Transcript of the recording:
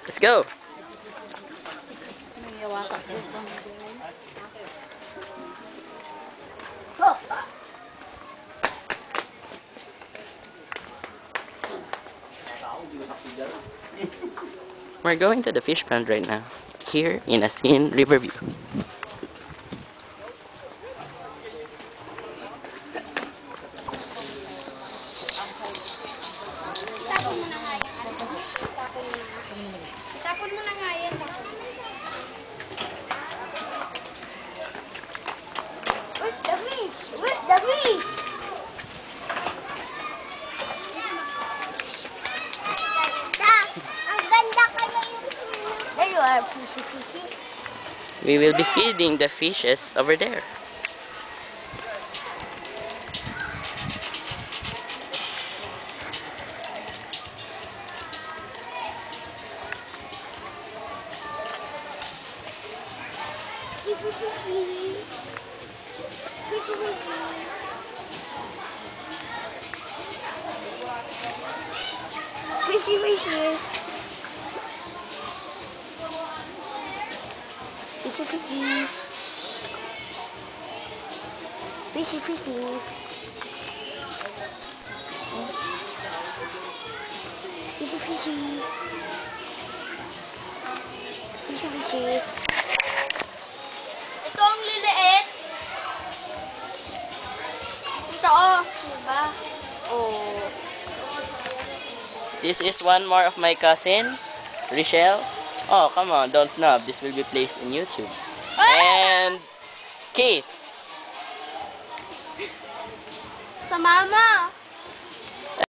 Let's go. We're going to the fish pond right now, here in Asin Riverview. Tapon mo na nga yan. Where's the fish? Where's the fish? Ang ganda kaya yung swimming. There you are, fishy, fishy. We will be feeding the fishes over there. Fishy, fishy. Fishy, fishy. Fishy, fishy. Fishy, fishy. Fishy, fishy. Fishy, fishy. Fishy, fishy. Ito ang liliit. Ito, oh. Diba? Oh. This is one more of my cousin, Richelle. Oh, come on, don't snub. This will be placed in YouTube. And Keith. Sa mama.